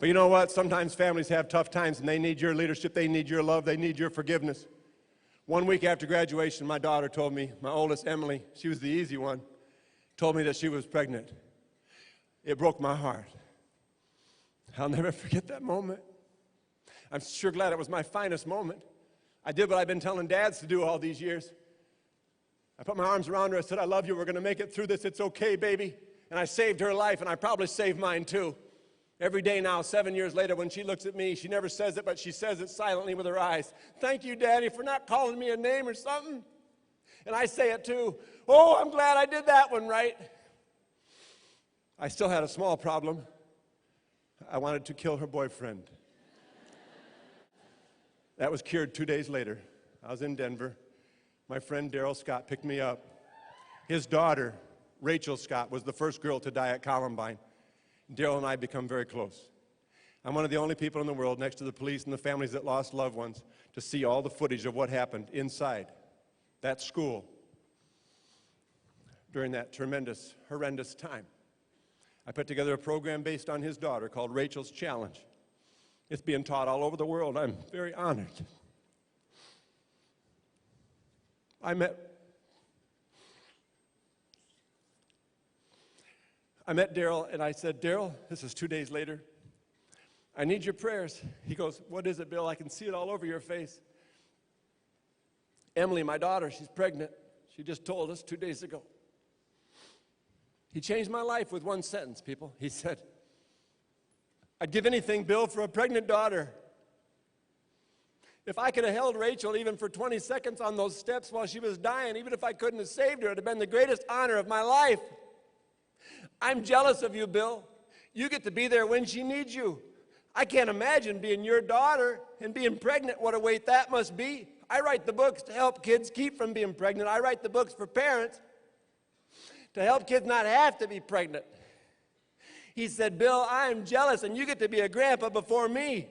But you know what? Sometimes families have tough times and they need your leadership, they need your love, they need your forgiveness. 1 week after graduation, my daughter told me, my oldest, Emily, she was the easy one, told me that she was pregnant. It broke my heart. I'll never forget that moment. I'm sure glad it was my finest moment. I did what I've been telling dads to do all these years. I put my arms around her, I said, I love you, we're going to make it through this, it's okay, baby. And I saved her life, and I probably saved mine too. Every day now, 7 years later, when she looks at me, she never says it, but she says it silently with her eyes. Thank you, Daddy, for not calling me a name or something. And I say it too. Oh, I'm glad I did that one right. I still had a small problem. I wanted to kill her boyfriend. That was cured 2 days later. I was in Denver. My friend Daryl Scott picked me up. His daughter, Rachel Scott, was the first girl to die at Columbine. Daryl and I become very close. I'm one of the only people in the world, next to the police and the families that lost loved ones, to see all the footage of what happened inside that school during that tremendous, horrendous time. I put together a program based on his daughter called Rachel's Challenge. It's being taught all over the world. I'm very honored. I met Daryl, and I said, Daryl, this is 2 days later, I need your prayers. He goes, what is it, Bill? I can see it all over your face. Emily, my daughter, she's pregnant. She just told us 2 days ago. He changed my life with one sentence, people. He said, I'd give anything, Bill, for a pregnant daughter. If I could have held Rachel even for 20 seconds on those steps while she was dying, even if I couldn't have saved her, it would have been the greatest honor of my life. I'm jealous of you, Bill. You get to be there when she needs you. I can't imagine being your daughter and being pregnant, what a weight that must be. I write the books to help kids keep from being pregnant. I write the books for parents to help kids not have to be pregnant. He said, Bill, I'm jealous, and you get to be a grandpa before me.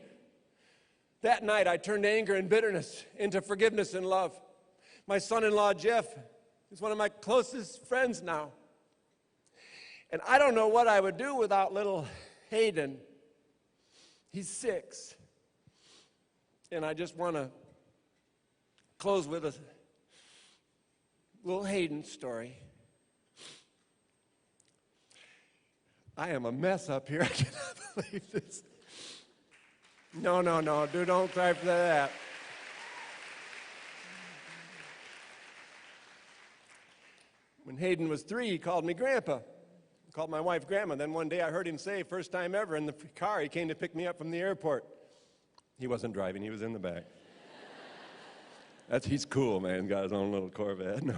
That night, I turned anger and bitterness into forgiveness and love. My son-in-law, Jeff, is one of my closest friends now. And I don't know what I would do without little Hayden. He's 6. And I just want to close with a little Hayden story. I am a mess up here. I cannot believe this. No, dude, don't cry for that. When Hayden was 3, he called me Grandpa. He called my wife Grandma. Then one day I heard him say, first time ever in the car, he came to pick me up from the airport. He wasn't driving, he was in the back. He's cool, man, got his own little Corvette. No.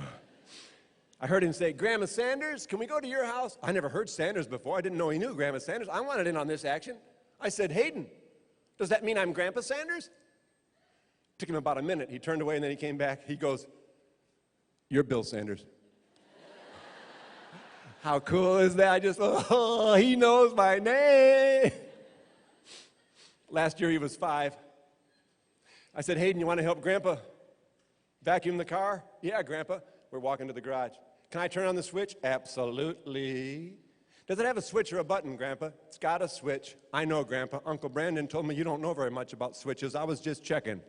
I heard him say, Grandma Sanders, can we go to your house? I never heard Sanders before. I didn't know he knew Grandma Sanders. I wanted in on this action. I said, Hayden, does that mean I'm Grandpa Sanders? Took him about a minute. He turned away and then he came back. He goes, you're Bill Sanders. How cool is that? He knows my name. Last year he was 5. I said, Hayden, you want to help Grandpa vacuum the car? Yeah, Grandpa. We're walking to the garage. Can I turn on the switch? Absolutely. Does it have a switch or a button, Grandpa? It's got a switch. I know, Grandpa. Uncle Brandon told me you don't know very much about switches. I was just checking.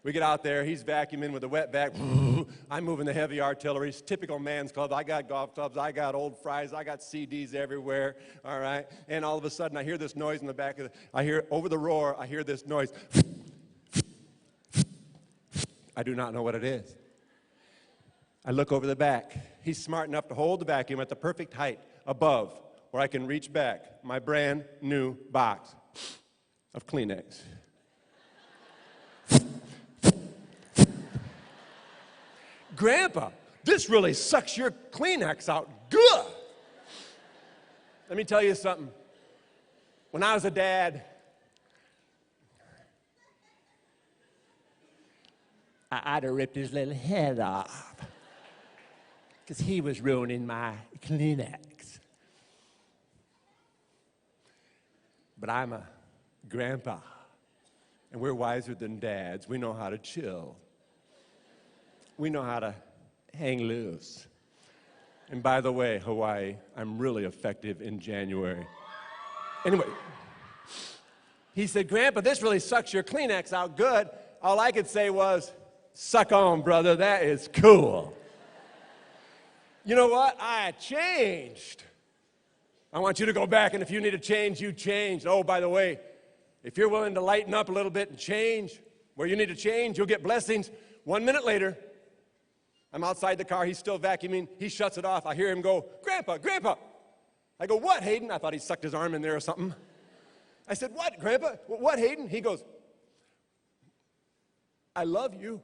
We get out there. He's vacuuming with a wet vac. I'm moving the heavy artillery. It's typical man's club. I got golf clubs. I got old fries. I got CDs everywhere. All right. And all of a sudden, I hear this noise in the back of I hear over the roar. I hear this noise. I do not know what it is. I look over the back. He's smart enough to hold the vacuum at the perfect height above where I can reach back my brand new box of Kleenex. Grandpa, this really sucks your Kleenex out good. Let me tell you something. When I was a dad, I'd have ripped his little head off because he was ruining my Kleenex. But I'm a grandpa, and we're wiser than dads. We know how to chill. We know how to hang loose. And by the way, Hawaii, I'm really effective in January. Anyway, he said, Grandpa, this really sucks your Kleenex out good. All I could say was, suck on, brother, that is cool. You know what? I changed. I want you to go back, and if you need to change, you change. Oh, by the way, if you're willing to lighten up a little bit and change where you need to change, you'll get blessings. 1 minute later, I'm outside the car. He's still vacuuming. He shuts it off. I hear him go, Grandpa, Grandpa. I go, what, Hayden? I thought he sucked his arm in there or something. I said, what, Grandpa? What, Hayden? He goes, I love you.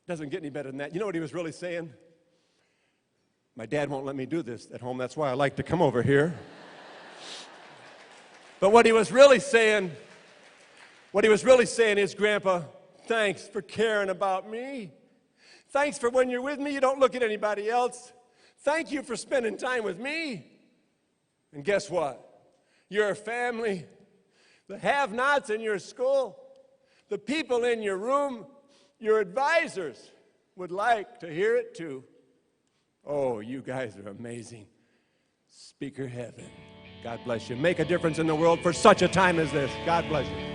Doesn't get any better than that. You know what he was really saying? My dad won't let me do this at home. That's why I like to come over here. But what he was really saying is, Grandpa, thanks for caring about me. Thanks for when you're with me, you don't look at anybody else. Thank you for spending time with me. And guess what? Your family, the have-nots in your school, the people in your room, your advisors would like to hear it too. Oh, you guys are amazing. Speaker heaven. God bless you. Make a difference in the world for such a time as this. God bless you.